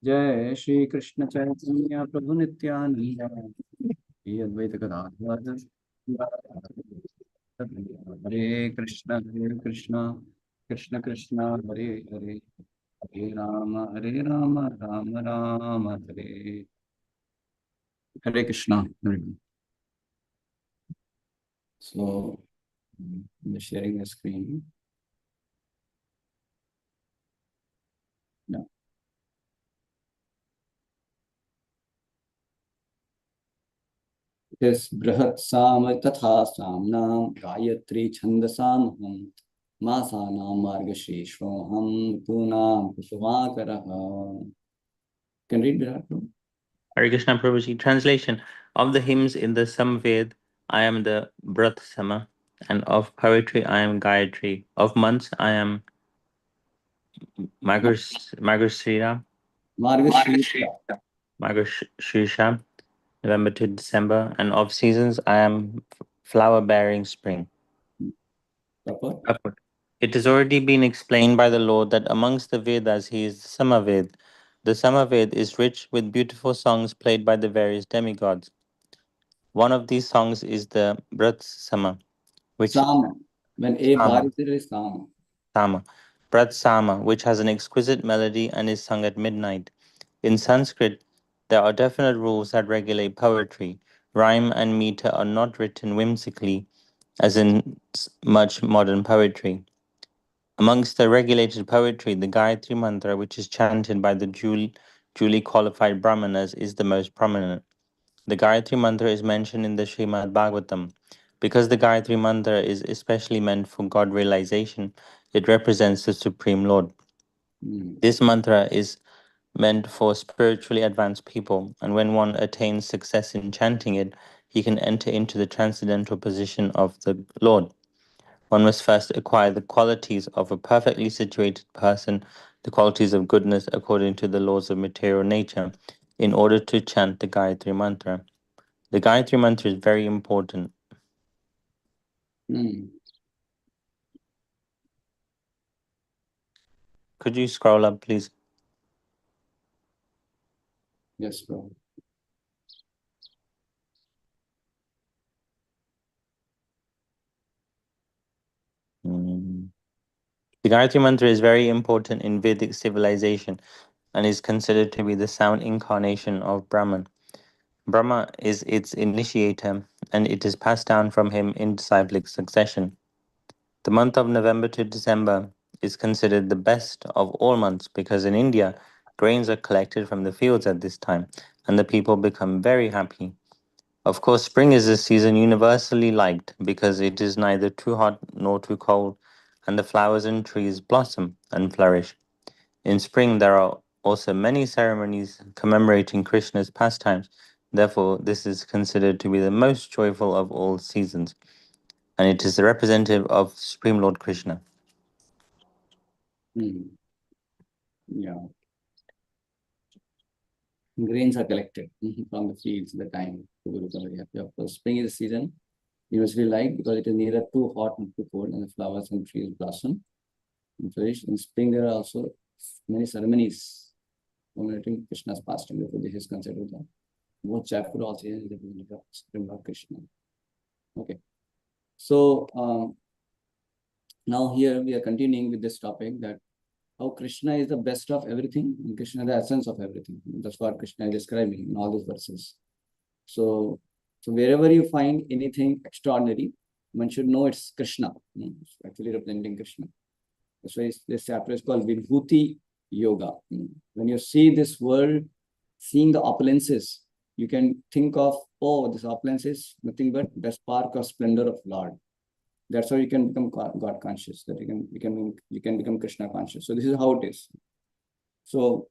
जय श्री कृष्ण चैतन्य प्रभु नित्यानंद श्री अद्वैत गदाधर हरे Krishna Krishna Krishna Hare Hare Hare Ram Ram Ram Hare Hare Krishna so I'm sharing the screen now. This Brihat Sama Tatha Samnam Gayatri Chandasam Masanam Margashishroham Punam Pushvakaraha. Can read Virat? Hare Krishna Prabhuji. Translation of the hymns in the Samved, I am the Brath Sama, and of poetry, I am Gayatri. Of months, I am Margashira, Margashishra. Margashira, November to December, and of seasons, I am flower bearing spring. Proper. Upward. It has already been explained by the Lord that amongst the Vedas, he is the Samaved. The Samaved is rich with beautiful songs played by the various demigods. One of these songs is the Brat Sama, which Sama. When A bar Sama, is there is Sama. Sama, Brat Sama, which has an exquisite melody and is sung at midnight. In Sanskrit, there are definite rules that regulate poetry. Rhyme and meter are not written whimsically, as in much modern poetry. Amongst the regulated poetry, the Gayatri Mantra, which is chanted by the duly qualified Brahmanas, is the most prominent. The Gayatri Mantra is mentioned in the Srimad Bhagavatam. Because the Gayatri Mantra is especially meant for God realization, it represents the Supreme Lord. This mantra is meant for spiritually advanced people, and when one attains success in chanting it, he can enter into the transcendental position of the Lord. One must first acquire the qualities of a perfectly situated person, the qualities of goodness according to the laws of material nature, in order to chant the Gayatri Mantra. The Gayatri Mantra is very important. Could you scroll up, please? Yes, bro. The Gayatri Mantra is very important in Vedic civilization and is considered to be the sound incarnation of Brahman. Brahma is its initiator, and it is passed down from him in disciplic succession. The month of November to December is considered the best of all months because in India, grains are collected from the fields at this time, and the people become very happy. Of course, spring is a season universally liked because it is neither too hot nor too cold, and the flowers and trees blossom and flourish. In spring, there are also many ceremonies commemorating Krishna's pastimes. Therefore, this is considered to be the most joyful of all seasons, and it is the representative of Supreme Lord Krishna. Yeah. Grains are collected from the fields at the time. Of course, spring is the season usually like because it is neither too hot nor too cold, and the flowers and trees blossom and flourish. In spring, there are also many ceremonies commemorating Krishna's pastime. Therefore, this is considered the most joyful also is the spring of Krishna. Okay, so now here we are continuing with this topic that how Krishna is the best of everything, and Krishna is the essence of everything. That's what Krishna is describing in all these verses. So wherever you find anything extraordinary, one should know it's Krishna. It's actually representing Krishna. That's why this chapter is called Vibhuti Yoga. When you see this world, seeing the opulences, you can think of, oh, this opulence is nothing but the spark of splendor of Lord. That's how you can become God conscious. That you can become Krishna conscious. So this is how it is. So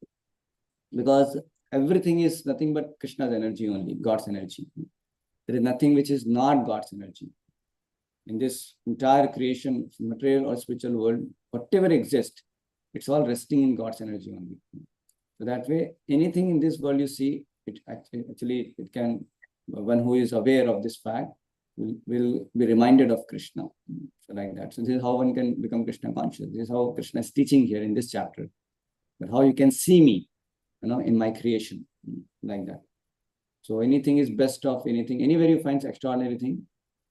because everything is nothing but Krishna's energy only, God's energy. There is nothing which is not God's energy. In this entire creation, material or spiritual world, whatever exists, it's all resting in God's energy only. So that way, anything in this world you see, it actually it can, one who is aware of this fact will be reminded of Krishna. So like that. So this is how one can become Krishna conscious. This is how Krishna is teaching here in this chapter. But how you can see me. in my creation, like that. So anything is best of anything. Anywhere you find extraordinary thing,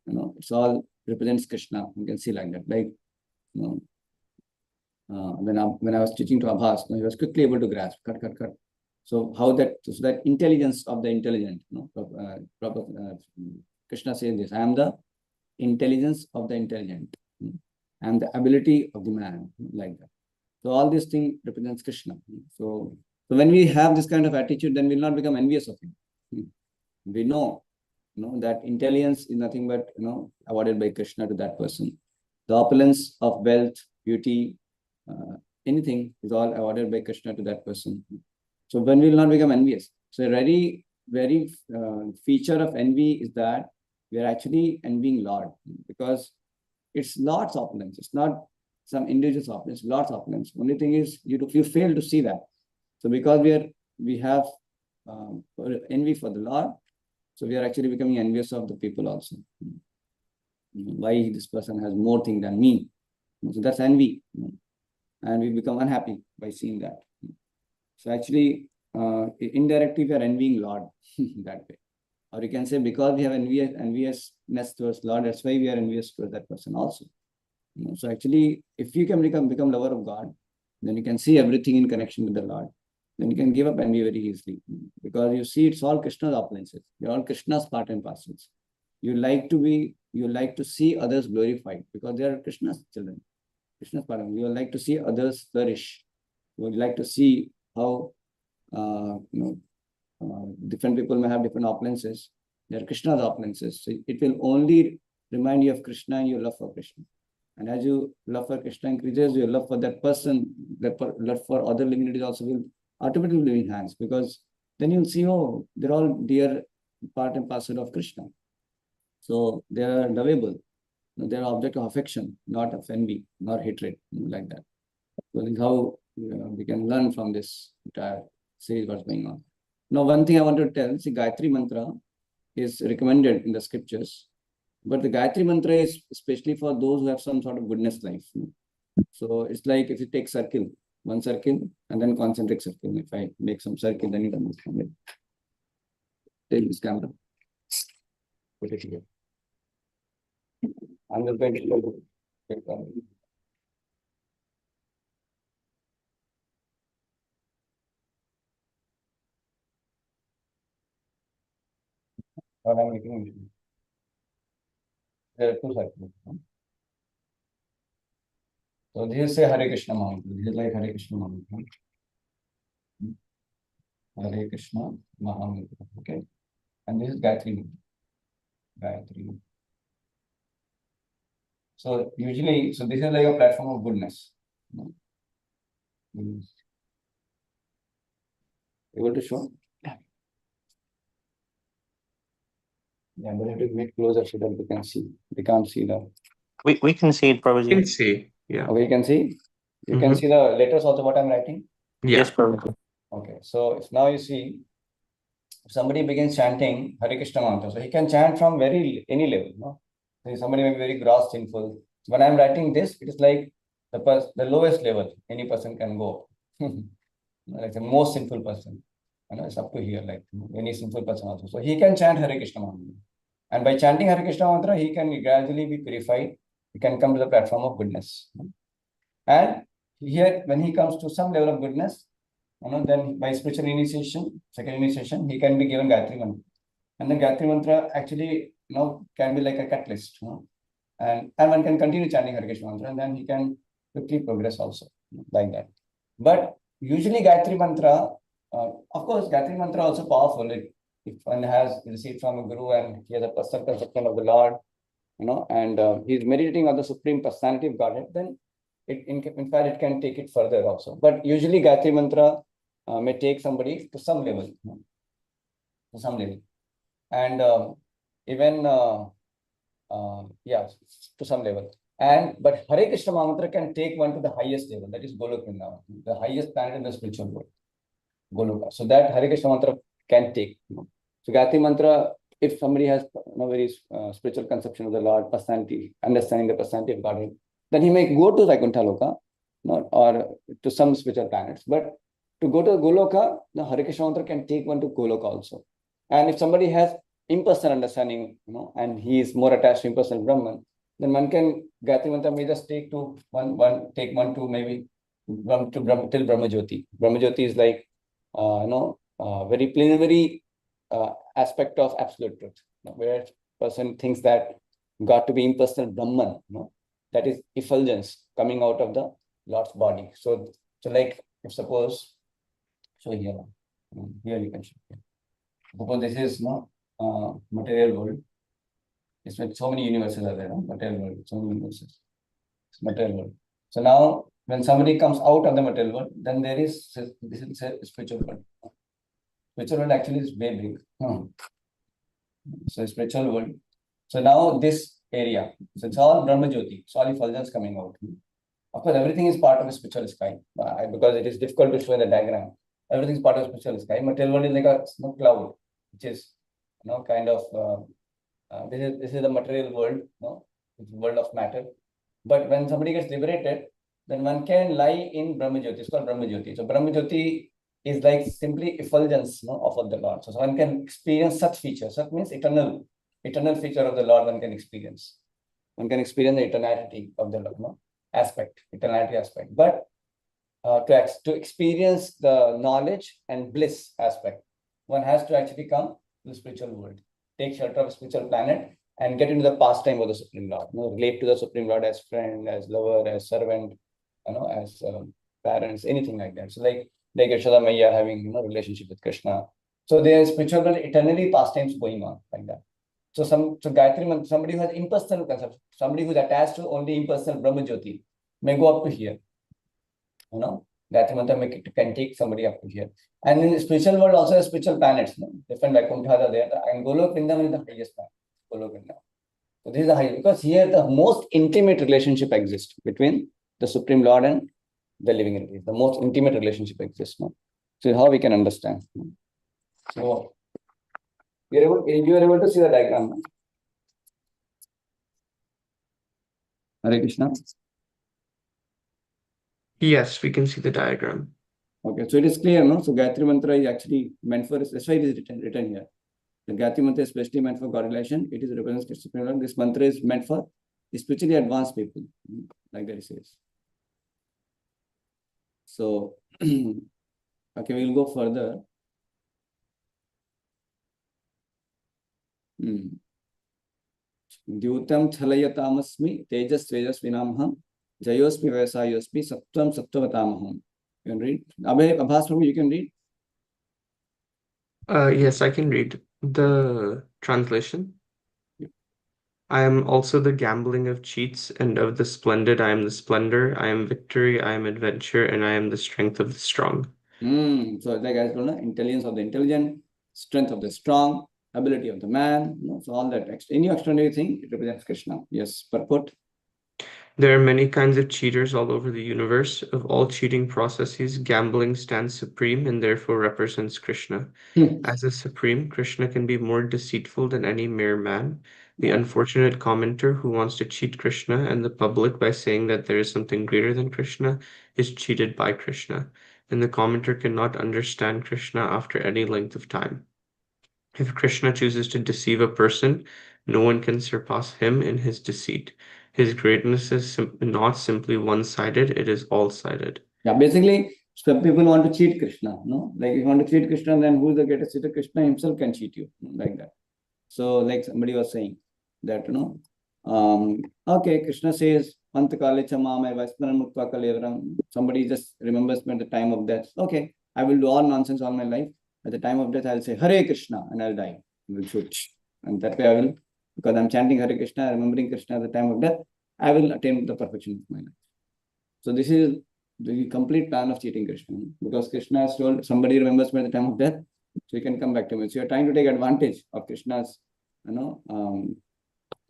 it's all represents Krishna. You can see like that. Like, when I was teaching to Abhas, he was quickly able to grasp, cut. So that intelligence of the intelligent, Krishna says this: I am the intelligence of the intelligent. I am the ability of the man, like that. So all these things represents Krishna. So when we have this kind of attitude, then we'll not become envious of him. We know, that intelligence is nothing but, awarded by Krishna to that person. The opulence of wealth, beauty, anything is all awarded by Krishna to that person. So when we will not become envious. So a very, very feature of envy is that we are actually envying Lord, because it's Lord's opulence. It's not some individual's opulence, Lord's opulence. Only thing is you fail to see that. So because we have envy for the Lord, so we are actually becoming envious of the people also. Why this person has more thing than me? So that's envy, and we become unhappy by seeing that. So actually, indirectly we are envying Lord that way. Or you can say, because we have enviousness towards Lord, that's why we are envious towards that person also. So actually, if you can become lover of God, then you can see everything in connection with the Lord. Then you can give up envy very easily, because you see it's all Krishna's opulences. They're all Krishna's part and parcels. You like to see others glorified, because they are Krishna's children, Krishna's part. You like to see others flourish. You would like to see how different people may have different opulences. They are Krishna's opulences. So it will only remind you of Krishna and your love for Krishna. And as you love for Krishna increases, your love for that person, love for other living entities also will automatically live in hands, because then you'll see, oh, they're all dear part and parcel of Krishna. So they are lovable. They are object of affection, not of envy, nor hatred, like that. So this is how we can learn from this entire series what's going on. Now, one thing I want to tell, see, Gayatri Mantra is recommended in the scriptures, but the Gayatri Mantra is especially for those who have some sort of goodness life. So it's like if you take one circle, and then concentric circle. If I make some circle, then you can understand it. Take this camera. Put it here. I'm just going to show you. What I'm making. There are two circles. So this is say Hare Krishna Mahamantra. This is like Hare Krishna Mahamantra. Hare Krishna Mahamantra. Okay. And this is Gayatri. Gayatri. So usually, so this is like a platform of goodness. Able to show? Yeah, but I have to make closer so that we can see. We can't see the. We can see it, Prabhuji. You can see, yeah. Okay, you can see. You can see the letters also what I'm writing. Yeah. Yes, Prabhuji. Okay, so if now you see, if somebody begins chanting Hare Krishna mantra, so he can chant from any level. No, so somebody may be very gross, sinful. So when I'm writing this, it is like the lowest level any person can go. Like the most sinful person. It's up to here, like any sinful person also. So he can chant Hare Krishna mantra, and by chanting Hare Krishna mantra, he can gradually be purified. He can come to the platform of goodness. And here, when he comes to some level of goodness, then by spiritual initiation, second initiation, he can be given Gayatri Mantra. And the Gayatri Mantra actually, can be like a catalyst. And one can continue chanting Hare Krishna Mantra, and then he can quickly progress also, like that. But usually Gayatri Mantra, of course, Gayatri Mantra also powerful. If one has received from a guru and he has a personal conception of the Lord, and he's meditating on the Supreme Personality of Godhead, then in fact, it can take it further also. But usually Gayatri Mantra may take somebody to some level. And even, to some level. But Hare Krishna Mantra can take one to the highest level, that is Golok Vrindavan, the highest planet in the spiritual world, Goloka. So that Hare Krishna Mantra can take. So Gayatri Mantra, if somebody has very spiritual conception of the Lord, personality, understanding the personality of Godhead, then he may go to Vaikuntha Loka, or to some spiritual planets. But to go to Goloka, the Hare Krishna mantra can take one to Goloka also. And if somebody has impersonal understanding, and he is more attached to impersonal Brahman, then one can Gayatri mantra may just take to take one to maybe till Brahma Jyoti. Brahma Jyoti is like very preliminary aspect of absolute truth, where person thinks that got to be impersonal Brahman, that is effulgence coming out of the Lord's body. So like if suppose, so here you can show. Suppose this is material world. It's like so many universes are there, material world, so many universes. It's material world. So now when somebody comes out of the material world, then there is this is a spiritual world. Spiritual world actually is way big. So spiritual world. So now this area, so it's all Brahma Jyoti, it's all effulgence coming out. Of course, everything is part of a spiritual sky, because it is difficult to show in the diagram. Everything is part of spiritual sky. Material world is like a cloud, which is kind of this is the material world, it's world of matter. But when somebody gets liberated, then one can lie in Brahma Jyoti. It's called Brahma Jyoti. So Brahma Jyoti is like simply effulgence of the Lord. So one can experience such features. That means eternal feature of the Lord one can experience. One can experience the eternality of the Lord, eternality aspect. But to experience the knowledge and bliss aspect, one has to actually come to the spiritual world, take shelter of a spiritual planet, and get into the pastime of the Supreme Lord. Relate to the Supreme Lord as friend, as lover, as servant, as parents, anything like that. So like Yashoda Maiya having relationship with Krishna. So there is spiritual world eternally pastimes going on like that. So Gayatri, somebody who has impersonal concept, somebody who is attached to only impersonal Brahma Jyoti may go up to here. Gayatri mantra can take somebody up to here. And in the spiritual world also the spiritual planets, different Vaikuntha are there. And Golok Vrindavan is the highest planet. Golok Vrindavan. So this is the highest, because here the most intimate relationship exists between the Supreme Lord and the living entity. The most intimate relationship exists. So how we can understand. So you are able to see the diagram. Hare Krishna. Yes, we can see the diagram. Okay, so it is clear, no? So Gayatri Mantra is actually meant for, that's why it is written here. The Gayatri Mantra is especially meant for God relation. It is represents Supreme Lord. This mantra is meant for spiritually advanced people, like that it says. So, okay, we'll go further. Dyutam Chalayatamasmi Tejas Vejasvinamham Jayospi Vaisayospi Sattvam Sattvatamaham. You can read. Abhas Prabhu, you can read. Yes, I can read the translation. I am also the gambling of cheats, and of the splendid I am the splendor, I am victory, I am adventure, and I am the strength of the strong. So like I told, intelligence of the intelligent, strength of the strong, ability of the man. So all that any extraordinary thing, it represents Krishna. Yes, purport. There are many kinds of cheaters all over the universe. Of all cheating processes, gambling stands supreme and therefore represents Krishna. As a supreme, Krishna can be more deceitful than any mere man. The unfortunate commenter who wants to cheat Krishna and the public by saying that there is something greater than Krishna is cheated by Krishna, and the commenter cannot understand Krishna after any length of time. If Krishna chooses to deceive a person, no one can surpass him in his deceit. His greatness is not simply one-sided, it is all-sided. Yeah, basically, some people want to cheat Krishna, no? Like if you want to cheat Krishna, then who is the greatest cheater? Krishna himself can cheat you, like that. So like somebody was saying that, okay, Krishna says, Antakale chamame vaismaran mukta kalevaram. Somebody just remembers me at the time of death. Okay, I will do all nonsense all my life. At the time of death, I'll say Hare Krishna and I'll die. I will shoot. And that way I will, because I'm chanting Hare Krishna, remembering Krishna at the time of death, I will attain the perfection of my life. So this is the complete plan of cheating Krishna, because Krishna has told somebody remembers me at the time of death, so you can come back to me. So you're trying to take advantage of Krishna's,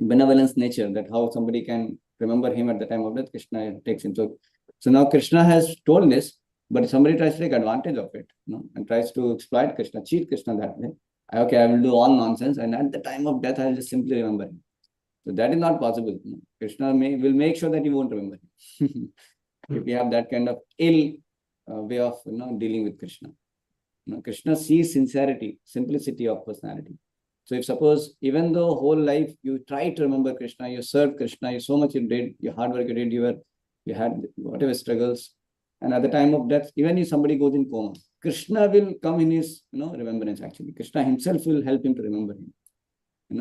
benevolence nature, that how somebody can remember him at the time of death, Krishna takes him. So now Krishna has told this, but somebody tries to take advantage of it, and tries to exploit Krishna, cheat Krishna that way. Okay, I will do all nonsense, and at the time of death, I'll just simply remember him. So that is not possible. Krishna will make sure that you won't remember him. If you have that kind of ill way of dealing with Krishna. Krishna sees sincerity, simplicity of personality. So if suppose even though whole life you try to remember Krishna, you served Krishna, you so much you did, your hard work you did, you had whatever struggles, and at the time of death, even if somebody goes in coma, Krishna will come in his remembrance. Actually, Krishna himself will help him to remember him.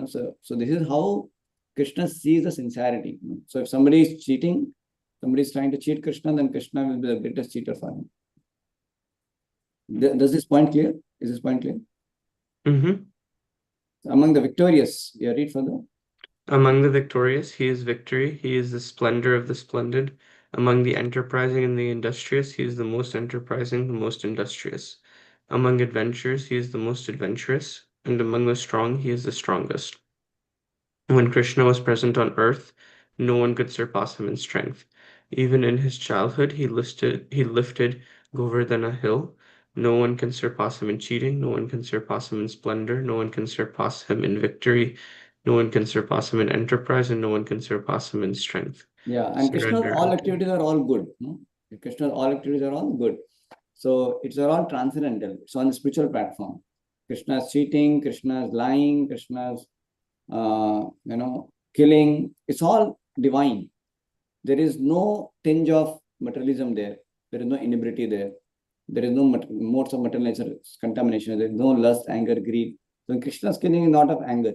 So this is how Krishna sees the sincerity. So if somebody is cheating, somebody is trying to cheat Krishna, then Krishna will be the greatest cheater for him. Does this point clear? Is this point clear? Mm-hmm. Among the victorious, you read further. Among the victorious, he is victory. He is the splendor of the splendid. Among the enterprising and the industrious, he is the most enterprising, the most industrious. Among adventurers, he is the most adventurous. And among the strong, he is the strongest. When Krishna was present on earth, no one could surpass him in strength. Even in his childhood, he lifted Govardhana hill. No one can surpass him in cheating. No one can surpass him in splendor. No one can surpass him in victory. No one can surpass him in enterprise, and no one can surpass him in strength. Yeah, and Krishna's Surrender all unto activities are all good. Krishna's all activities are all good. So it's all transcendental. It's on the spiritual platform. Krishna's cheating, Krishna's lying, Krishna's killing. It's all divine. There is no tinge of materialism there. There is no inebriety there. There is no modes of material nature contamination. There is no lust, anger, greed. So Krishna's killing is not of anger.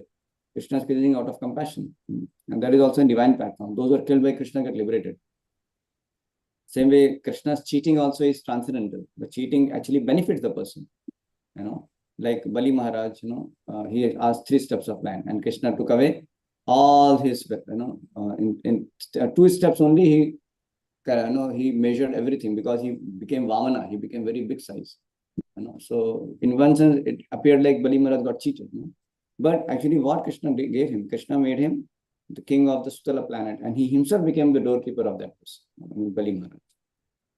Krishna's killing out of compassion. And that is also a divine platform. Those who are killed by Krishna get liberated. Same way, Krishna's cheating also is transcendental. The cheating actually benefits the person. Like Bali Maharaj, he asked 3 steps of land, and Krishna took away all his, in 2 steps only, he measured everything because he became Vamana. He became very big size. So in one sense, it appeared like Bali Maharaj got cheated. But actually, what Krishna gave him, Krishna made him the king of the Sutala planet, and he himself became the doorkeeper of that person, Bali Maharaj.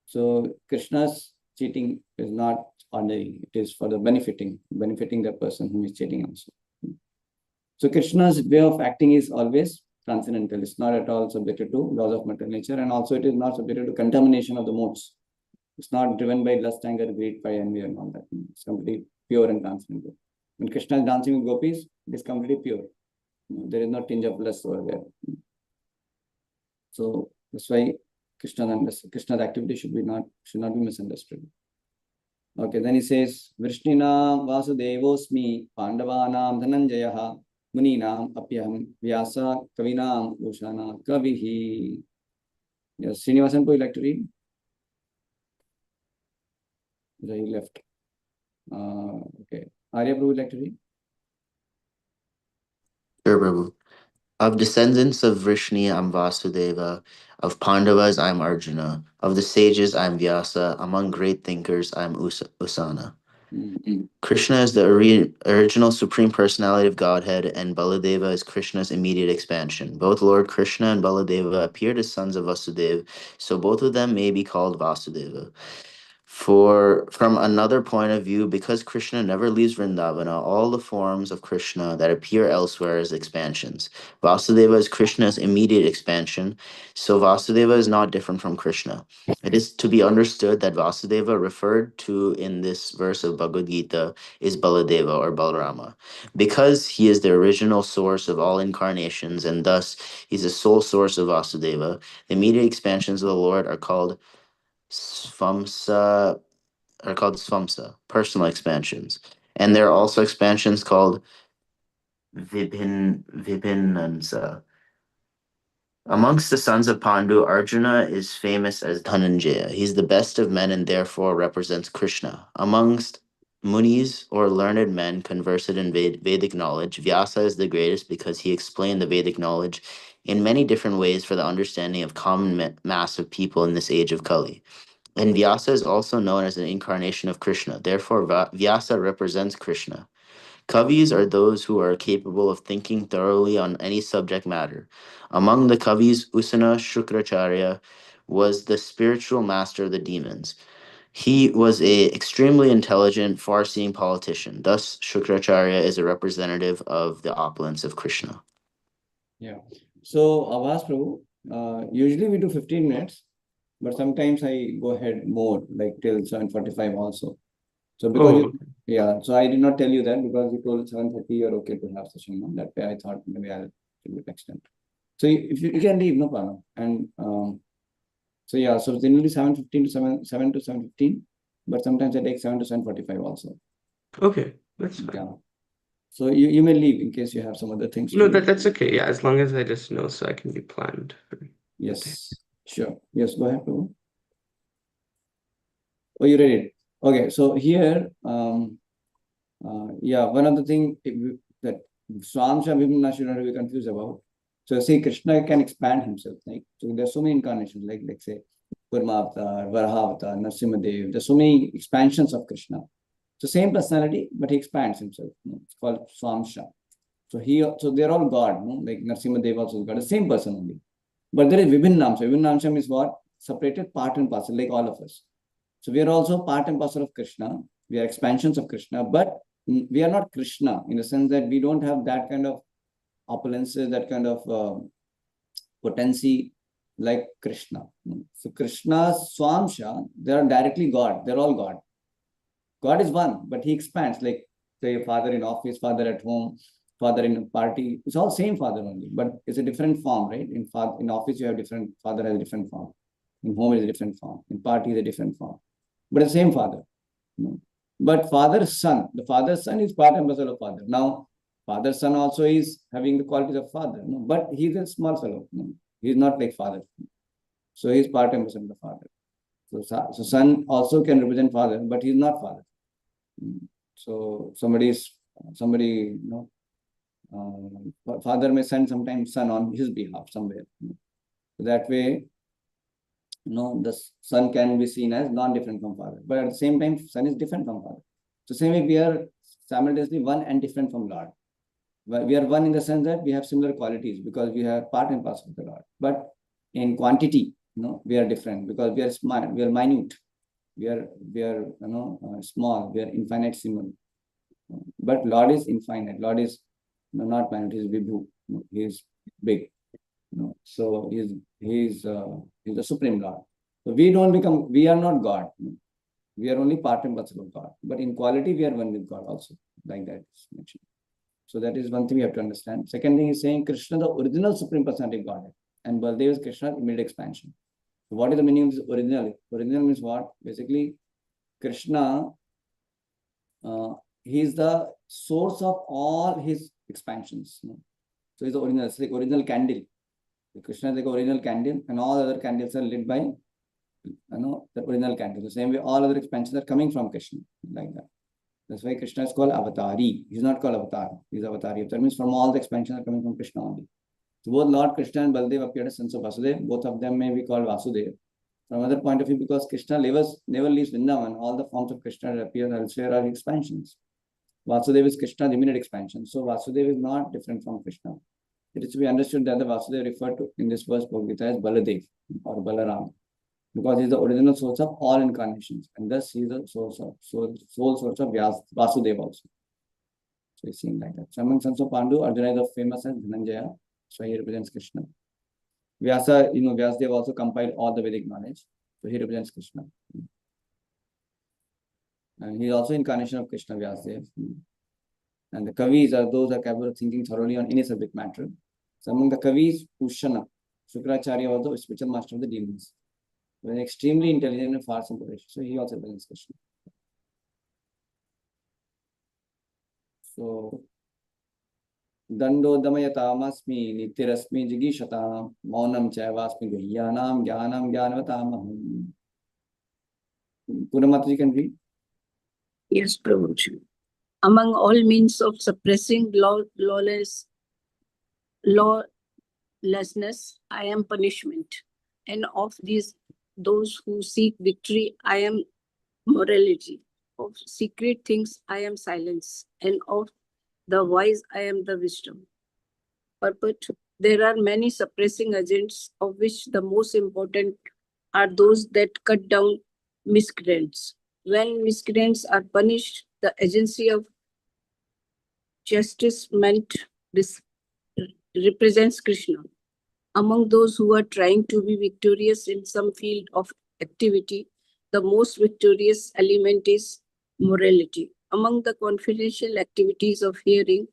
So Krishna's cheating is not ordinary; it is for the benefiting the person who is cheating also. So Krishna's way of acting is always transcendental. It's not at all subjected to laws of material nature, and also it is not subjected to contamination of the modes. It's not driven by lust, anger, greed, pride, envy, and all that. It's completely pure and transcendental. When Krishna is dancing with gopis, it is completely pure. There is no tinge of lust over there. So that's why Krishna's activity should not be misunderstood. Okay, then he says, Vrishnina Vasudevosmi Pandavanam Dhananjayaha Muninam Apyam Vyasa Kavinam Ushana Kavihi. Yes, Srinivasan, would you like to read? He left. Okay. Arya, would you like to read? Sure, Prabhu. Of descendants of Vrishni, I'm Vasudeva. Of Pandavas, I'm Arjuna. Of the sages, I'm Vyasa. Among great thinkers, I'm Usana. Krishna is the original Supreme Personality of Godhead, and Baladeva is Krishna's immediate expansion. Both Lord Krishna and Baladeva appeared as sons of Vasudeva, so both of them may be called Vasudeva. From another point of view, because Krishna never leaves Vrindavana, all the forms of Krishna that appear elsewhere as expansions. Vasudeva is Krishna's immediate expansion, so Vasudeva is not different from Krishna. It is to be understood that Vasudeva referred to in this verse of Bhagavad Gita is Baladeva or Balarama. Because he is the original source of all incarnations and thus he's the sole source of Vasudeva, the immediate expansions of the Lord are called Svamsa, personal expansions. And there are also expansions called Vibhinansa. Amongst the sons of Pandu, Arjuna is famous as Dhananjaya. He's the best of men and therefore represents Krishna. Amongst Munis or learned men conversant in Vedic knowledge, Vyasa is the greatest because he explained the Vedic knowledge in many different ways for the understanding of common mass of people in this age of Kali. And Vyasa is also known as an incarnation of Krishna. Therefore, Vyasa represents Krishna. Kavis are those who are capable of thinking thoroughly on any subject matter. Among the Kavis, Usana Shukracharya was the spiritual master of the demons. He was an extremely intelligent, far-seeing politician. Thus, Shukracharya is a representative of the opulence of Krishna. Yeah. So, Avas Prabhu, usually we do 15 minutes. But sometimes I go ahead more, like till 7:45 also. So because Oh, yeah, so I did not tell you that because you told 7:30 you're okay to have session. No? That way I thought maybe I'll do it extent. So if you can leave, no problem. And so yeah, so generally 7:15 to 7 to 7:15, but sometimes I take 7 to 7:45 also. okay, that's fine. Yeah. So you may leave in case you have some other things No, to do. that's okay. Yeah, as long as I just know so I can be planned for the day. Yes, sure. Yes, go ahead, Prabhu. Oh, you read it. Okay, so here, yeah, one of the things that Swamsha Vimna should not be confused about. So see, Krishna can expand himself. Like, so there's so many incarnations, like say, Kurma Avatar, Varaha Avatar, Narasimhadev. There's so many expansions of Krishna. So same personality, but he expands himself. It's called Swamsha. So they're all God, like Narasimhadev also is God, the same person only. But there is Vibhinnamsha. Vibhinnamsha means what? Separated part and parcel, like all of us. So we are also part and parcel of Krishna. We are expansions of Krishna, but we are not Krishna in the sense that we don't have that kind of opulences, that kind of potency like Krishna. So Krishna, Swamsha, they are directly God. They're all God. God is one, but he expands, like say father in office, father at home, father in a party. It's all same father only, but it's a different form, right? In office, you have different, father has a different form. In home is a different form. In party is a different form. But the same father. But father's son, the father's son is part and parcel of father. Now, father's son also is having the qualities of father, but he's a small fellow. He's not like father. So he's part and parcel of the father. So son also can represent father, but he's not father. So somebody, father may send sometimes son on his behalf somewhere. So that way, the son can be seen as non-different from father. But at the same time, son is different from father. So same way, we are simultaneously one and different from Lord. But we are one in the sense that we have similar qualities because we are part and parcel of the Lord. But in quantity, we are different because we are small, we are minute, we are small, we are infinitesimal. But Lord is infinite. Lord is not minute. He is Vibhu. He is big. So he's the supreme Lord. So we are not God. We are only part and parcel of God. But in quality, we are one with God also. Like that is mentioned. So that is one thing we have to understand. Second thing is saying Krishna, the original supreme personality of Godhead, and Baldev is Krishna's immediate expansion. So what is the meaning of this original? Original means what? Basically, Krishna, he is the source of all his expansions. So he's the original. It's like original candle. Krishna is like original candle, and all other candles are lit by the original candle. The same way, all other expansions are coming from Krishna, like that. That's why Krishna is called Avatari. He's not called Avatar. He's Avatari. That means from all the expansions are coming from Krishna only. So both Lord Krishna and Baldev appeared as sons of Vasudeva. Both of them may be called Vasudeva. From another point of view, because Krishna never leaves Vrindavan, all the forms of Krishna that appear elsewhere are expansions. Vasudeva is Krishna's immediate expansion. So Vasudeva is not different from Krishna. It is to be understood that the Vasudeva referred to in this verse Bhagavad Gita as Baladev or Balaram, because he is the original source of all incarnations, and thus he is the sole source of Vasudeva also. So it's seen like that. So among sons of Pandu, Arjuna is the famous as Dhananjaya, so he represents Krishna. Vyasadeva also compiled all the Vedic knowledge, so he represents Krishna. And he is also incarnation of Krishna, Vyasadeva. And the Kavis are those who are capable of thinking thoroughly on any subject matter. So among the Kavis, Pushana, Shukracharya was the spiritual master of the demons. He was extremely intelligent and far superior. So he also represents Krishna. So Dando Damayatamasmi Nitirasmi Jigishatam Maunam Chaivasmi Guryanam Gyanam Gyanavatama. Purnamataji can read. Yes, Prabhuji. Among all means of suppressing lawlessness, I am punishment. And of those who seek victory, I am morality. Of secret things, I am silence. And of the wise, I am the wisdom. Purport: there are many suppressing agents, of which the most important are those that cut down miscreants. When miscreants are punished, the agency of justice meant represents Krishna. Among those who are trying to be victorious in some field of activity, the most victorious element is morality. Among the confidential activities of hearing,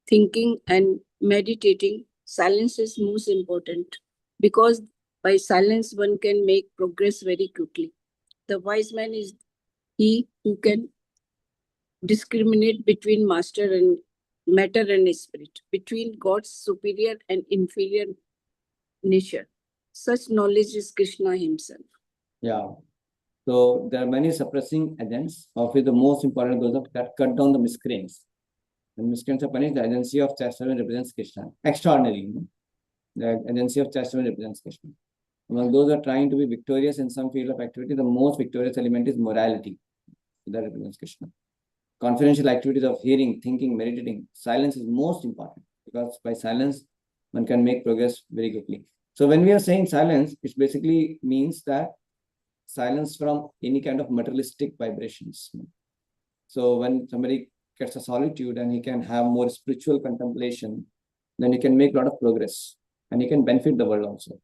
thinking, and meditating, silence is most important because by silence one can make progress very quickly. The wise man is he who can discriminate between matter and spirit, between God's superior and inferior nature. Such knowledge is Krishna himself. Yeah. So there are many suppressing agents, of which the most important those that cut down the miscreants. And miscreants are punished. The agency of chastisement represents Krishna. Extraordinary. The agency of chastisement represents Krishna. Among those who are trying to be victorious in some field of activity, the most victorious element is morality. That represents Krishna. Confidential activities of hearing, thinking, meditating, silence is most important because by silence, one can make progress very quickly. So when we are saying silence, it basically means that silence from any kind of materialistic vibrations. So when somebody gets a solitude and he can have more spiritual contemplation, then he can make a lot of progress and he can benefit the world also.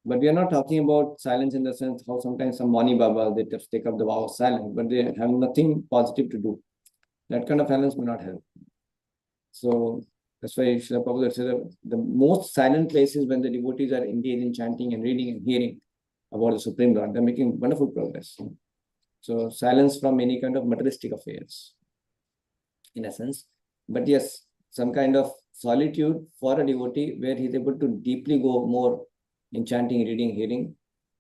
But we are not talking about silence in the sense how sometimes some Mani Baba, they just take up the vow of silence, but they have nothing positive to do. That kind of silence may not help. So that's why Srila Prabhupada says the most silent places when the devotees are engaged in chanting and reading and hearing about the Supreme Lord, they're making wonderful progress. So silence from any kind of materialistic affairs, in essence. But yes, some kind of solitude for a devotee where he's able to deeply go more in chanting, reading, hearing,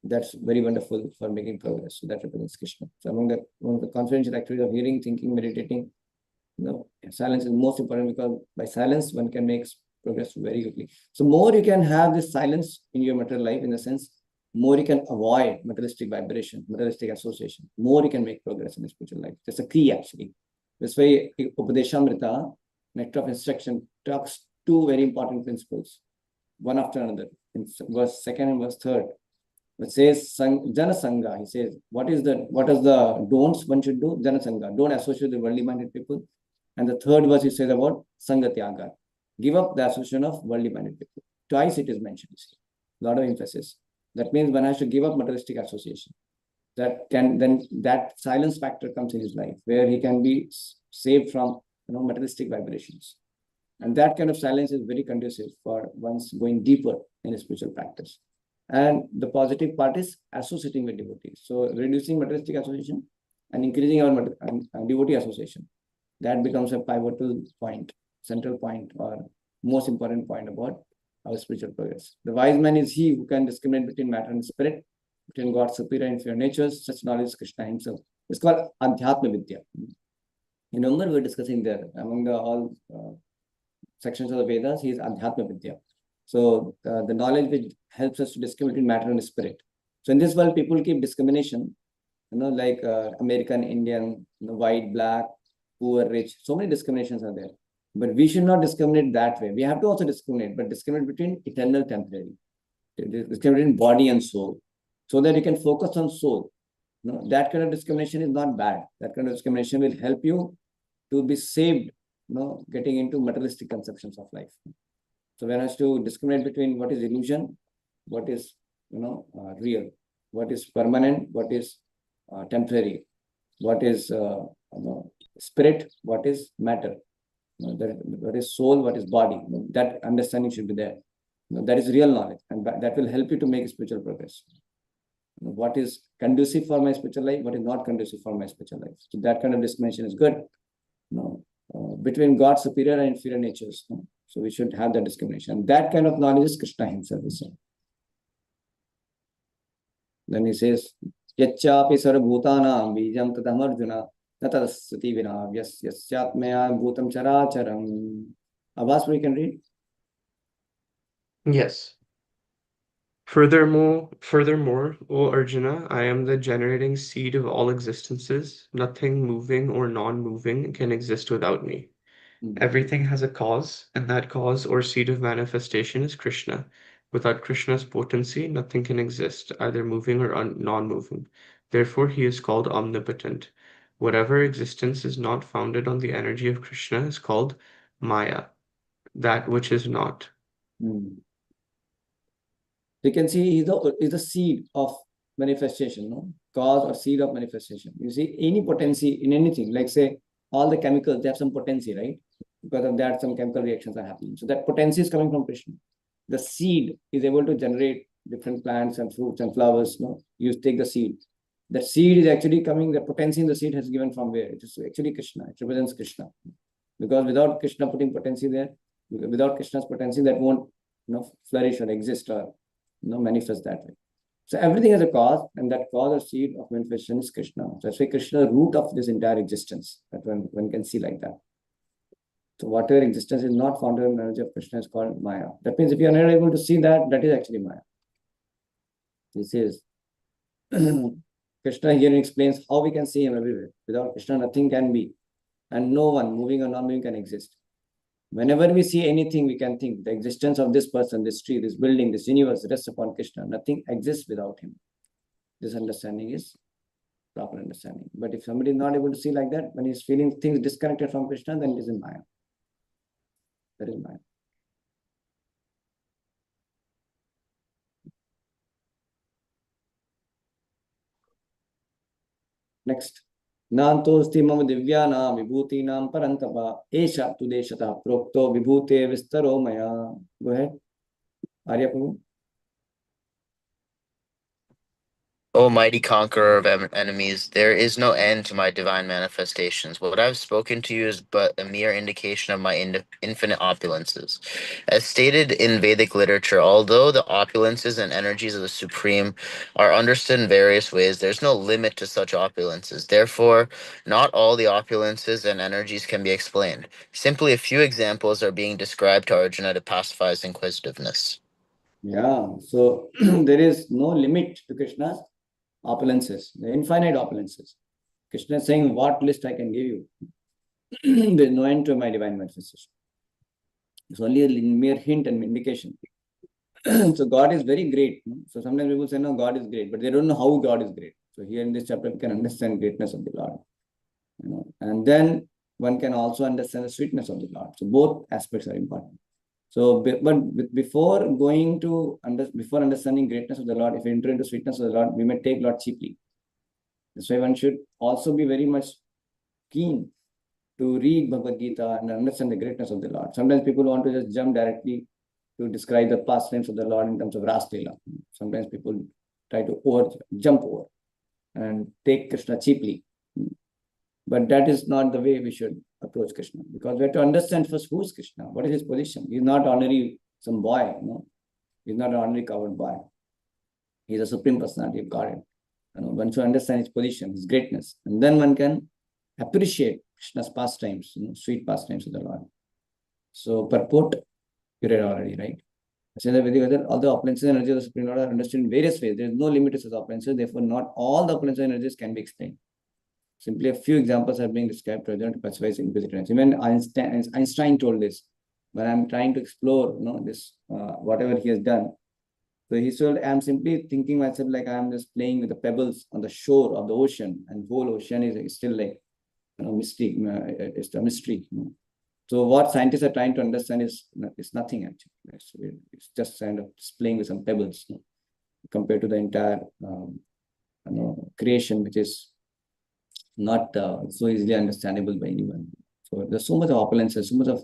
that's very wonderful for making progress. So that represents Krishna. So among the confidential activities of hearing, thinking, meditating, silence is most important because by silence one can make progress very quickly. So more you can have this silence in your material life, in the sense, more you can avoid materialistic vibration, materialistic association, more you can make progress in the spiritual life. That's a key actually. That's why Upadeshamrita, nectar of instruction, talks two very important principles, one after another. In verse 2nd and verse 3rd, it says Jana Sangha. He says, what is the don'ts one should do? Jana Sangha. Don't associate with worldly minded people. And the third verse he says about Sangatyaga. Give up the association of worldly minded people. Twice it is mentioned. A lot of emphasis. That means one has to give up materialistic association. That silence factor comes in his life, where he can be saved from materialistic vibrations. And that kind of silence is very conducive for one's going deeper in a spiritual practice. And the positive part is associating with devotees. So reducing materialistic association and increasing our devotee association. That becomes a pivotal point, central point, or most important point about our spiritual progress. The wise man is he who can discriminate between matter and spirit, between God's superior and inferior natures. Such knowledge is Krishna himself. It's called Adhyatma Vidya. You remember we were discussing there, among all sections of the Vedas, he is Adhyatma Vidya. So the knowledge which helps us to discriminate between matter and spirit. So in this world, people keep discrimination, like American, Indian, white, black, poor, rich. So many discriminations are there. But we should not discriminate that way. We have to also discriminate, but discriminate between eternal, temporary. Discriminate between body and soul, so that you can focus on soul. That kind of discrimination is not bad. That kind of discrimination will help you to be saved, getting into materialistic conceptions of life. So one has to discriminate between what is illusion, what is real, what is permanent, what is temporary, what is spirit, what is matter, what is soul, what is body. That understanding should be there. That is real knowledge, and that will help you to make spiritual progress. What is conducive for my spiritual life, what is not conducive for my spiritual life. So that kind of discrimination is good. Between God's superior and inferior natures. So we should have that discrimination. That kind of knowledge is Krishna himself. Then he says, Yachapi sarvabhutanam bijam tadam arjuna natadasati vina yasyatmaya bhutam characharam. Abbas, we can read? Yes. Furthermore, O Arjuna, I am the generating seed of all existences. Nothing moving or non-moving can exist without me. Everything has a cause, and that cause or seed of manifestation is Krishna. Without Krishna's potency, nothing can exist, either moving or non-moving. Therefore, he is called omnipotent. Whatever existence is not founded on the energy of Krishna is called Maya, that which is not. you can see he's the seed of manifestation, no? Cause or seed of manifestation. You see, any potency in anything, like say all the chemicals, they have some potency, right? Because of that, some chemical reactions are happening. So that potency is coming from Krishna. The seed is able to generate different plants and fruits and flowers. No, you take the seed. The seed is actually coming. The potency in the seed has given from where? It is actually Krishna. It represents Krishna. Because without Krishna putting potency there, without Krishna's potency, that won't flourish or exist or manifest that way. So everything has a cause, and that cause or seed of manifestation is Krishna. So that's why Krishna is the root of this entire existence. That one can see like that. So whatever existence is not found in the energy of Krishna is called Maya. That means if you are not able to see that, that is actually Maya. This is Krishna here explains how we can see him everywhere. Without Krishna, nothing can be. And no one, moving or non-moving, can exist. Whenever we see anything, we can think the existence of this person, this tree, this building, this universe rests upon Krishna. Nothing exists without him. This understanding is proper understanding. But if somebody is not able to see like that, when he's feeling things disconnected from Krishna, then it is in Maya. That is Maya. Next. Nantosti mama divyana vibhuti nam parantapa esha tudeshata prokto vibhute vistaro maya. Go ahead. Arya Prabhu. O mighty conqueror of enemies, there is no end to my divine manifestations. What I've spoken to you is but a mere indication of my infinite opulences. As stated in Vedic literature, although the opulences and energies of the Supreme are understood in various ways, there's no limit to such opulences. Therefore, not all the opulences and energies can be explained. Simply a few examples are being described to Arjuna to pacify his inquisitiveness. Yeah, so there is no limit to Krishna's opulences, the infinite opulences. Krishna is saying, what list I can give you? There is no end to my divine manifestation. It's only a mere hint and indication. So God is very great. So sometimes people say, no, God is great, but they don't know how God is great. So here in this chapter, we can understand greatness of the Lord. And then one can also understand the sweetness of the Lord. So both aspects are important. So, but before going to before understanding greatness of the Lord, if we enter into sweetness of the Lord, we may take Lord cheaply. That's why one should also be very much keen to read Bhagavad Gita and understand the greatness of the Lord. Sometimes people want to just jump directly to describe the pastimes of the Lord in terms of Ras Leela. Sometimes people try to jump over and take Krishna cheaply. But that is not the way we should approach Krishna, because we have to understand first who is Krishna, what is his position. He's not ordinary some boy, He's not an ordinary coward boy. He's a supreme personality of Godhead. One should understand his position, his greatness, and then one can appreciate Krishna's pastimes, sweet pastimes of the Lord. So purport you read already, right? All the opulences and energies of the Supreme Lord are understood in various ways. There is no limit to such opulences. Therefore, not all the opulences and energies can be explained. Simply a few examples are being described to pacify his inquisitiveness. Even Einstein told this. When I'm trying to explore, this whatever he has done. So he told, I'm simply thinking myself like I'm just playing with the pebbles on the shore of the ocean, and the whole ocean is still like, mystery. It's a mystery. So what scientists are trying to understand is nothing actually. It's just kind of playing with some pebbles compared to the entire creation, which is not so easily understandable by anyone. So there's so much of opulences, so much of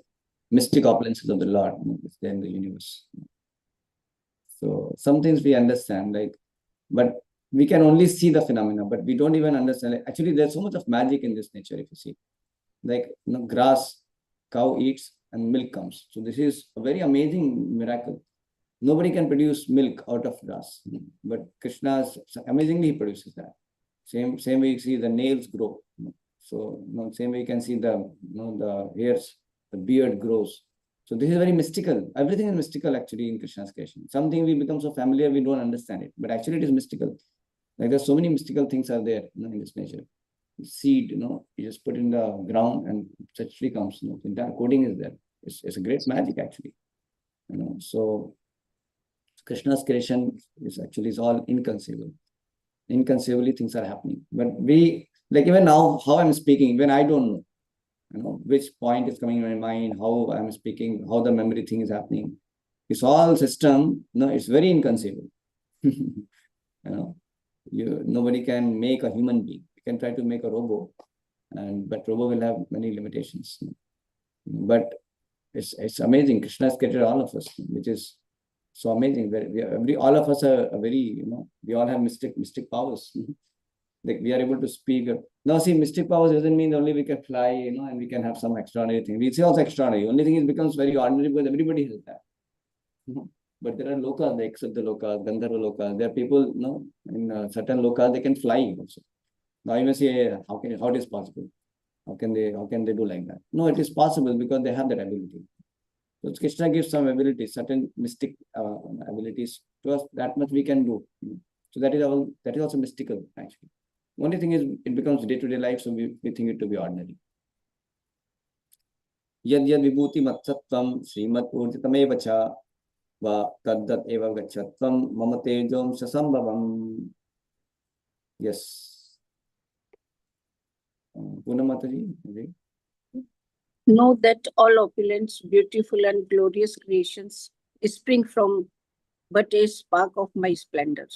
mystic opulences of the Lord there in the universe. So some things we understand, but we can only see the phenomena, but we don't even understand. Actually, there's so much of magic in this nature, if you see. Grass, cow eats and milk comes. So this is a very amazing miracle. Nobody can produce milk out of grass, but Krishna, amazingly, he produces that. Same way you see the nails grow. So same way you can see the hairs, the beard grows. So this is very mystical. Everything is mystical actually in Krishna's creation. Something we become so familiar we don't understand it, but actually it is mystical. There's so many mystical things are there in this nature. Seed, you just put in the ground and such tree comes. The entire coding is there. It's a great magic actually. So Krishna's creation is all inconceivable. Inconceivably things are happening. But we, even now, how I'm speaking, when I don't know, which point is coming in my mind, how I'm speaking, how the memory thing is happening. This whole system, no, it's very inconceivable. You know, nobody can make a human being. You can try to make a robot, but robot will have many limitations. But it's amazing. Krishna has created all of us, which is so amazing. All of us are very, we all have mystic powers. Like we are able to speak. Now, see, mystic powers doesn't mean only we can fly, and we can have some extraordinary thing. We see also extraordinary. Only thing is becomes very ordinary because everybody has that. But there are lokas, the except the lokas, Gandharva lokas. There are people, in certain lokas they can fly also. Now you may say, how it is possible? How can they do like that? No, it is possible because they have that ability. So Krishna gives some abilities, certain mystic abilities to us. That much we can do. So that is also mystical actually. Only thing is it becomes day-to-day life, so we think it to be ordinary. Yad yad vibhuti matsatvam srimat urjitamev cha va taddat eva gachatvam mama tejom sasambhavam. Yes. Poonam Mataji. Know that all opulence, beautiful and glorious creations spring from but a spark of my splendor.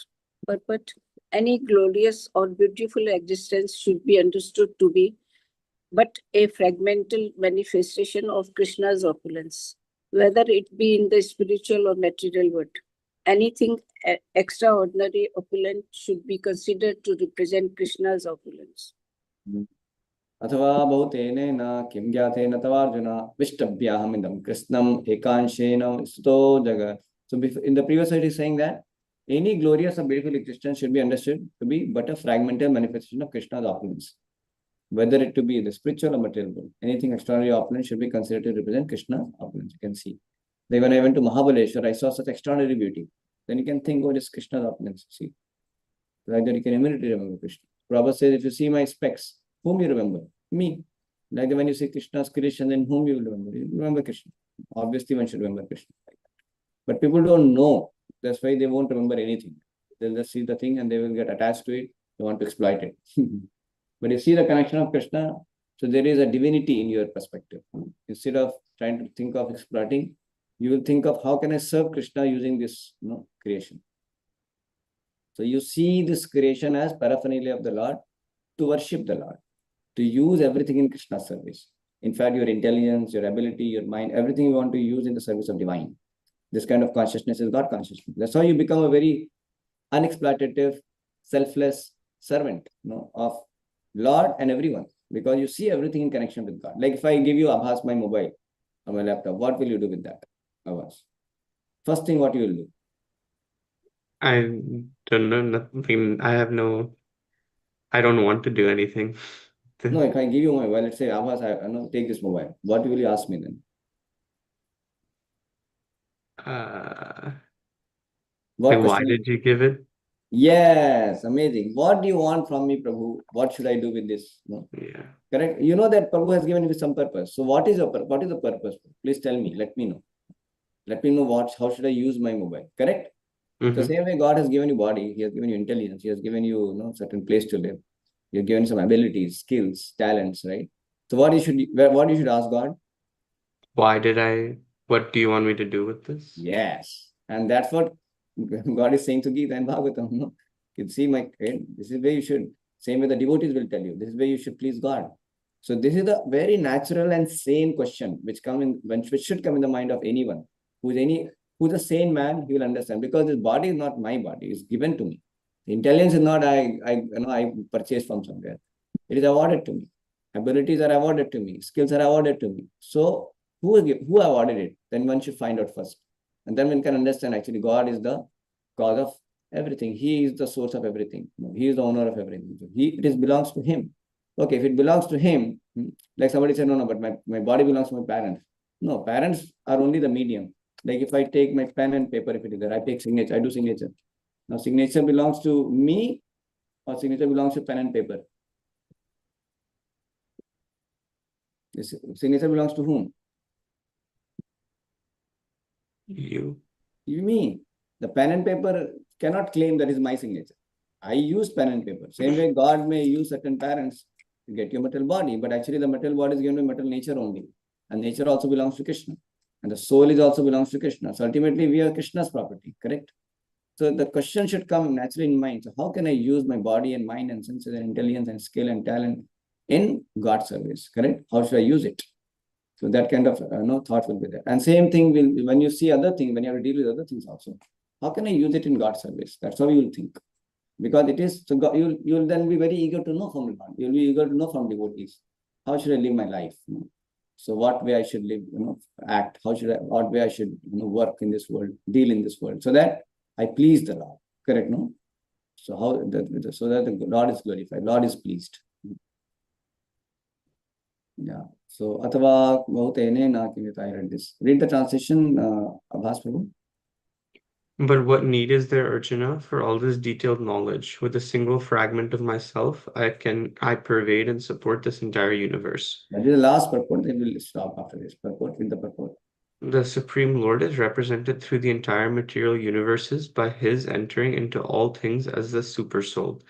But any glorious or beautiful existence should be understood to be but a fragmental manifestation of Krishna's opulence, whether it be in the spiritual or material world. Anything extraordinary opulent should be considered to represent Krishna's opulence. अथवा बहुतेन न किं ज्ञातेन तवार्जुन विष्टभ्याहमिदं कृष्णं एकांशेन स्तुतो जगत्. So in the previous slide is saying that any glorious or beautiful existence should be understood to be but a fragmental manifestation of Krishna's opulence, whether it to be the spiritual or material world. Anything extraordinary opulence should be considered to represent Krishna's opulence. You can see. Like when I went to Mahabaleshwar, I saw such extraordinary beauty. Then you can think, oh, it is Krishna's opulence. See, like that you can immediately remember Krishna. Prabhupada says, if you see my specs, whom you remember? Me. Like when you see Krishna's creation, then whom you will remember? You remember Krishna. Obviously, one should remember Krishna. But people don't know. That's why they won't remember anything. They'll just see the thing and they will get attached to it. They want to exploit it. But you see the connection of Krishna, so there is a divinity in your perspective. Instead of trying to think of exploiting, you will think of how can I serve Krishna using this creation. So you see this creation as paraphernalia of the Lord to worship the Lord, to use everything in Krishna's service. In fact, your intelligence, your ability, your mind, everything you want to use in the service of divine. This kind of consciousness is God consciousness. That's how you become a very unexploitative, selfless servant of Lord and everyone, because you see everything in connection with God. Like if I give you Abhas, my mobile or my laptop, what will you do with that, Abhas? First thing, what you will do? I don't know nothing. I don't want to do anything. No, if I give you my mobile, let's say, Abhas, I take this mobile. What will you ask me then? Why did you give it? Yes, amazing. What do you want from me, Prabhu? What should I do with this? Yeah. Correct. You know that Prabhu has given you some purpose. So what is the purpose? Please tell me. Let me know. Let me know how should I use my mobile. Correct. The same way God has given you body, He has given you intelligence, He has given you, certain place to live. He has given some abilities, skills, talents, right? So what you should ask God? What do you want me to do with this? Yes. And that's what God is saying to Gita and Bhagavatam. You see my friend, this is where you should. Same way the devotees will tell you, this is where you should please God. So this is a very natural and sane question which should come in the mind of anyone who's a sane man. He will understand, because this body is not my body; it's given to me. The intelligence is not I purchased from somewhere. It is awarded to me. Abilities are awarded to me. Skills are awarded to me. So who awarded it? Then one should find out first, and then one can understand actually God is the cause of everything. He is the source of everything. He is the owner of everything. It belongs to Him. Okay, if it belongs to Him, like somebody said, no, but my body belongs to my parents. No, parents are only the medium. Like if I take my pen and paper, if it is there, I take signature, I do signature. Now signature belongs to me or signature belongs to pen and paper? This signature belongs to whom? You. Me. The pen and paper cannot claim that is my signature. I use pen and paper. Same way God may use certain parents to get your material body, but actually the material body is given by material nature only. And nature also belongs to Krishna. And the soul is also belongs to Krishna. So ultimately, we are Krishna's property, correct? So the question should come naturally in mind. So how can I use my body and mind and senses and intelligence and skill and talent in God's service, correct? How should I use it? So that kind of thought will be there. And same thing will, when you see other things, when you have to deal with other things also, how can I use it in God's service? That's how you will think. Because it is, so God, you'll then be very eager to know from God. You'll be eager to know from devotees. How should I live my life? So what way I should live, act? What way I should work in this world, deal in this world, so that I please the Lord. Correct, no? So so that the Lord is glorified, Lord is pleased. Yeah. So Atava Bahutene na Kimita, I read this. Read the translation, Abhas Prabhu. But what need is there, Arjuna, for all this detailed knowledge? With a single fragment of myself, I pervade and support this entire universe. That is the last purport. Then we'll stop after this purport with the purport. The Supreme Lord is represented through the entire material universes by his entering into all things as the Super Soul.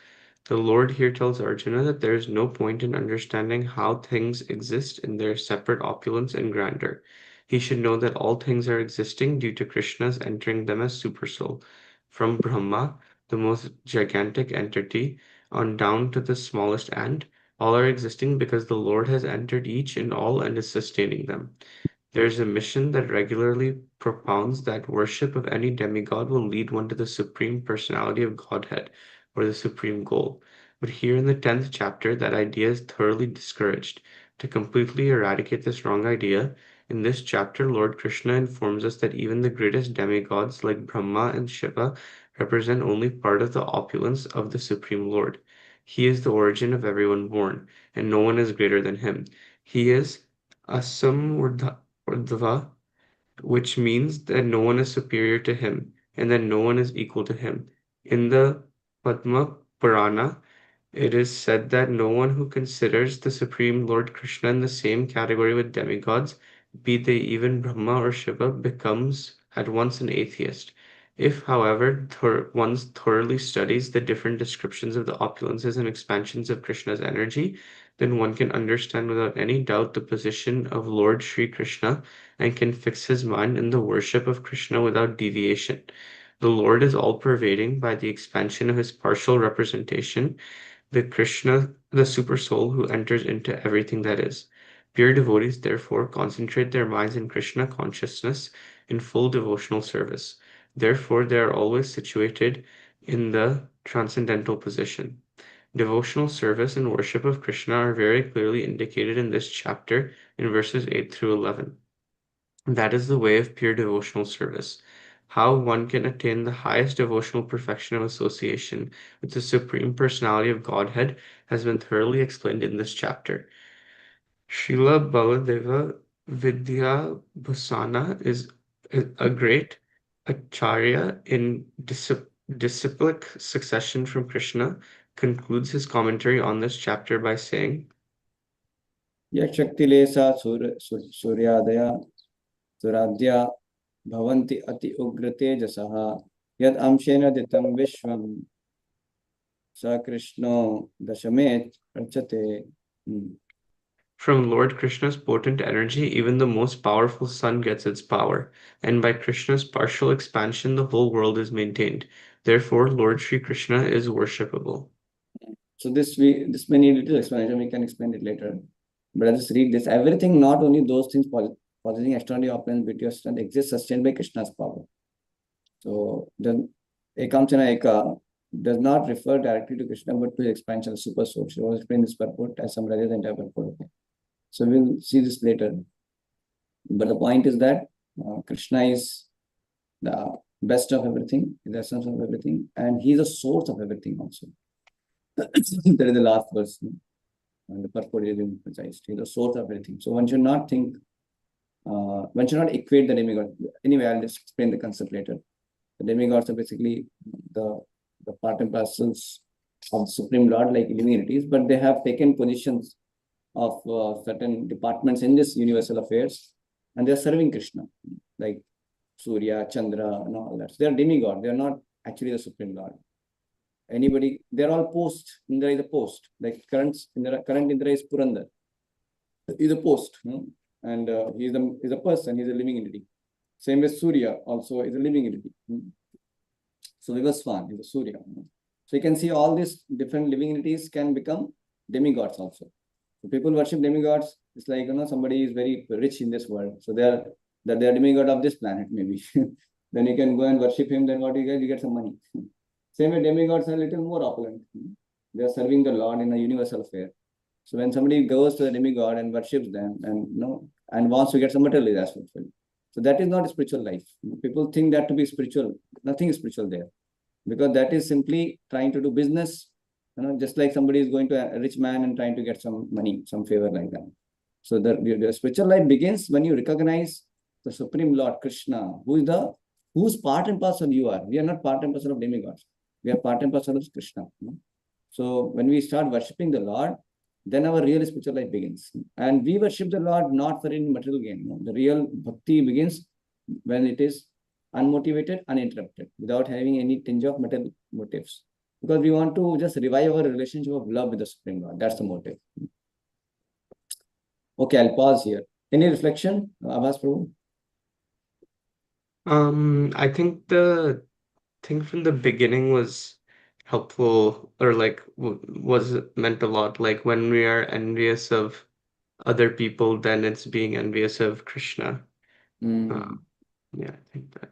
The Lord here tells Arjuna that there is no point in understanding how things exist in their separate opulence and grandeur. He should know that all things are existing due to Krishna's entering them as Super Soul. From Brahma, the most gigantic entity, on down to the smallest ant, all are existing because the Lord has entered each and all and is sustaining them. There is a mission that regularly propounds that worship of any demigod will lead one to the Supreme Personality of Godhead, or the supreme goal. But here in the 10th chapter, that idea is thoroughly discouraged. To completely eradicate this wrong idea, in this chapter, Lord Krishna informs us that even the greatest demigods like Brahma and Shiva represent only part of the opulence of the Supreme Lord. He is the origin of everyone born, and no one is greater than him. He is Asamurdhava, which means that no one is superior to him and that no one is equal to him. In the Padma Purana, it is said that no one who considers the Supreme Lord Krishna in the same category with demigods, be they even Brahma or Shiva, becomes at once an atheist. If, however, one thoroughly studies the different descriptions of the opulences and expansions of Krishna's energy, then one can understand without any doubt the position of Lord Sri Krishna and can fix his mind in the worship of Krishna without deviation. The Lord is all-pervading by the expansion of his partial representation, the Krishna, the Super Soul who enters into everything that is. Pure devotees, therefore, concentrate their minds in Krishna consciousness in full devotional service. Therefore, they are always situated in the transcendental position. Devotional service and worship of Krishna are very clearly indicated in this chapter in verses 8 through 11. That is the way of pure devotional service. How one can attain the highest devotional perfection of association with the Supreme Personality of Godhead has been thoroughly explained in this chapter. Srila Baladeva Vidya Bhusana is a great acharya in disciplic succession from Krishna, concludes his commentary on this chapter by saying, Yakshaktilesa Suryadaya Suradya Bhavanti Ati Ugrate Jasaha Yad Amshena Ditam Vishwam Sa Krishno Dashamet Prachate. From Lord Krishna's potent energy, even the most powerful sun gets its power, and by Krishna's partial expansion, the whole world is maintained. Therefore, Lord Sri Krishna is worshipable. So this may need little explanation. We can explain it later. But I'll just read this. Everything, not only those things possessing extraordinary opulence, beauty, or strength, exists sustained by Krishna's power. So the Ekamchana Eka does not refer directly to Krishna, but to the expansion of Super Soul. She will explain this purport as summarizes the entire purport. Okay. So we'll see this later. But the point is that Krishna is the best of everything, the essence of everything, and he is the source of everything also. That is the last verse. And the purport is emphasized. He is the source of everything. So one should not think, one should not equate the demigod. Anyway, I'll just explain the concept later. The demigods are basically the part and parcels of the Supreme Lord, like divinities, but they have taken positions of certain departments in this universal affairs, and they are serving Krishna, like Surya, Chandra, and all that. So they are demigods. They are not actually the Supreme Lord. Anybody, they're all post. Indra is a post. Like current Indra is Purandar. Is a post. and he's a person, he's a living entity. Same with Surya also is a living entity. So Vivaswan is a Surya. So you can see all these different living entities can become demigods also. So people worship demigods. It's like, somebody is very rich in this world. So they are demigod of this planet, maybe. Then you can go and worship him. Then what you get? You get some money. Same way, demigods are a little more opulent. They are serving the Lord in a universal affair. So when somebody goes to a demigod and worships them, and wants to get some material as fulfilled, so that is not a spiritual life. People think that to be spiritual. Nothing is spiritual there, because that is simply trying to do business. Just like somebody is going to a rich man and trying to get some money, some favor like that. So the spiritual life begins when you recognize the Supreme Lord Krishna, whose part and parcel you are. We are not part and parcel of demigods. We are part and parcel of Krishna. So when we start worshipping the Lord, then our real spiritual life begins. And we worship the Lord not for any material gain. The real bhakti begins when it is unmotivated, uninterrupted, without having any tinge of material motives. Because we want to just revive our relationship of love with the Supreme Lord. That's the motive. Okay, I'll pause here. Any reflection, Abbas Prabhu? I think the thing from the beginning was helpful, or like was meant a lot. Like when we are envious of other people, then it's being envious of Krishna. Yeah, I think that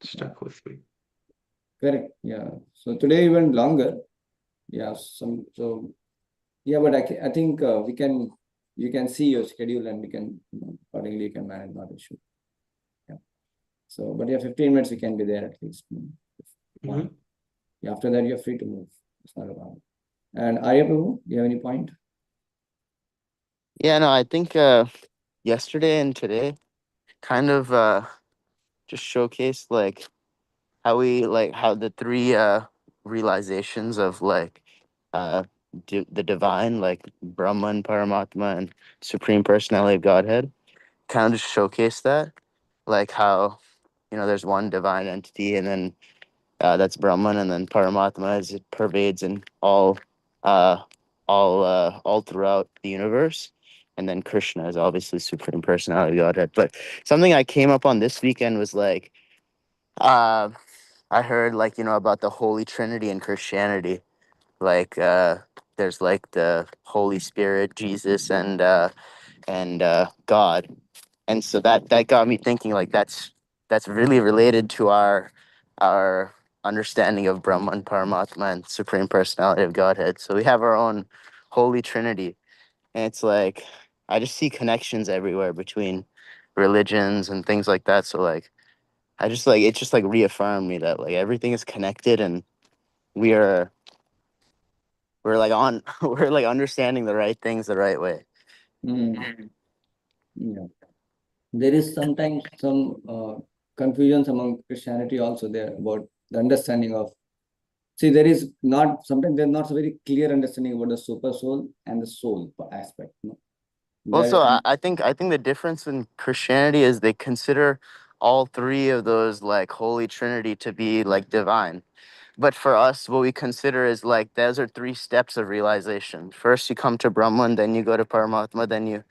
stuck with me. Correct. Yeah. So today we went longer. Yeah. But I think you can see your schedule, and we can accordingly you can manage, not issue. Yeah. So, but 15 minutes we can be there at least. Mhm. Yeah, after that you're free to move. It's not about. And Arya Prabhu, do you have any point? Yeah, no, I think yesterday and today kind of just showcased like how the three realizations of like the divine, like Brahman, Paramatma, and Supreme Personality of Godhead, kind of just showcase that, like how there's one divine entity, and then that's Brahman, and then Paramatma as it pervades in all throughout the universe, and then Krishna is obviously Supreme Personality of Godhead. But something I came up on this weekend was like, I heard like about the Holy Trinity in Christianity, like there's like the Holy Spirit, Jesus, and God, and so that got me thinking like that's really related to our understanding of Brahman, Paramatma, and Supreme Personality of Godhead. So we have our own Holy Trinity, and it's like I just see connections everywhere between religions and things like that. So like I just like it just like reaffirmed me that like everything is connected, and we're like on we're like understanding the right things the right way. Yeah. There is sometimes some confusions among Christianity also there about the understanding of. See, sometimes there's not a very clear understanding about the super soul and the soul aspect. Also, I think the difference in Christianity is they consider all three of those like Holy Trinity to be like divine. But for us, what we consider is like those are three steps of realization. First, you come to Brahman, then you go to Paramatma, then you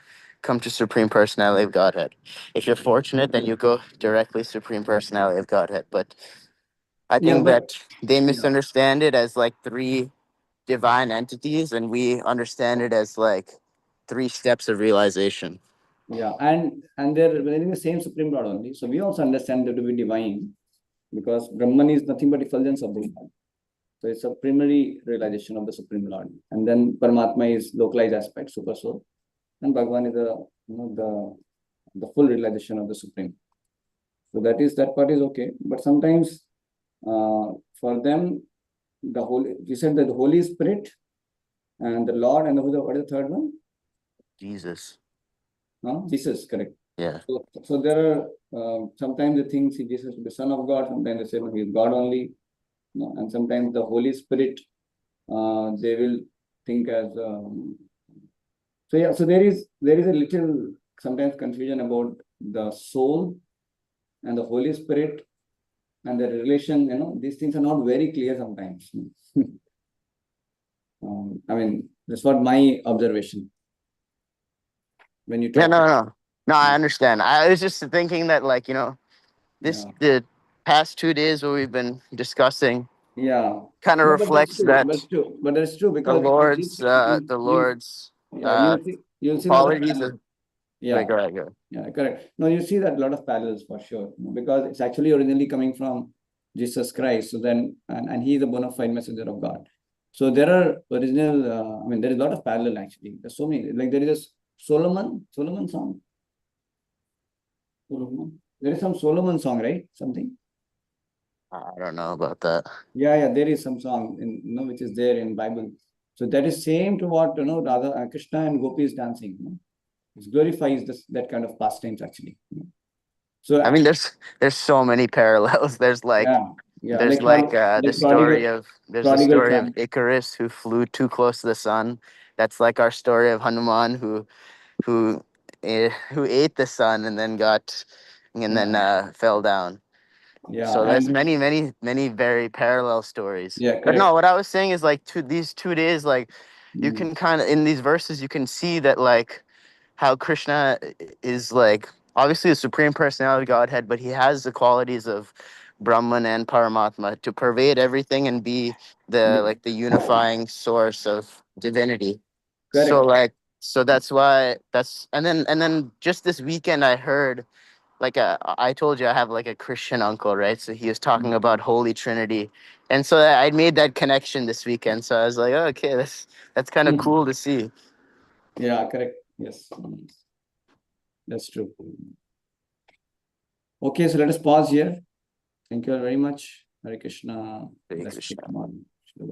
come to Supreme Personality of Godhead. If you're fortunate, then you go directly Supreme Personality of Godhead. But I think that they misunderstand it as like three divine entities, and we understand it as like three steps of realization. Yeah, and they're wearing the same Supreme Lord only. So we also understand that to be divine, because Brahman is nothing but effulgence of the divine. So it's a primary realization of the Supreme Lord. And then Paramatma is localized aspect, super soul. And Bhagavan is the full realization of the Supreme. So that part is okay. But sometimes for them, we said that the Holy Spirit and the Lord, and what is the third one? Jesus. Jesus, correct. Yeah. So there are sometimes they think Jesus is the Son of God, sometimes they say he is God only, and sometimes the Holy Spirit they will think as so there is a little sometimes confusion about the soul and the Holy Spirit and the relation. These things are not very clear sometimes. I mean, that's what my observation. When you talk. No. No, I understand. I was just thinking that, like, Yeah. the past 2 days what we've been discussing Yeah. kind of No, but that's reflects true. that That's true. But that's true the because Lord's yeah, you'll see a lot of qualities parallels. of Yeah. go. Yeah, correct. No, you see that a lot of parallels for sure, because it's actually originally coming from Jesus Christ. So then, and he is a bona fide messenger of God. So there are original, I mean, there is a lot of parallel actually. There's so many, like there is a Solomon song. Solomon. There is some Solomon song, right? Something. I don't know about that. Yeah, there is some song in, which is there in Bible. So that is same to what, Radha, Krishna and Gopi is dancing. It glorifies that kind of pastimes actually. So I mean, there's so many parallels. There's like yeah, there's like the story of prodigal son. Icarus who flew too close to the sun. That's like our story of Hanuman who who ate the sun and then fell down. Yeah, So there's and many very parallel stories. yeah, But correct. no, what I was saying is like these 2 days, like you can kind of in these verses you can see that like how Krishna is like obviously the supreme personality of Godhead, but he has the qualities of Brahman and Paramatma to pervade everything and be the unifying source of divinity. So Correct. like that's why and then just this weekend I heard like I told you I have like a Christian uncle, right? So he was talking about Holy Trinity. And so I made that connection this weekend. So I was like, oh, okay, that's kind of cool to see. Yeah, correct. Yes, that's true. Okay, so let us pause here. Thank you all very much. Hare Krishna. Hare Blessed Krishna. morning.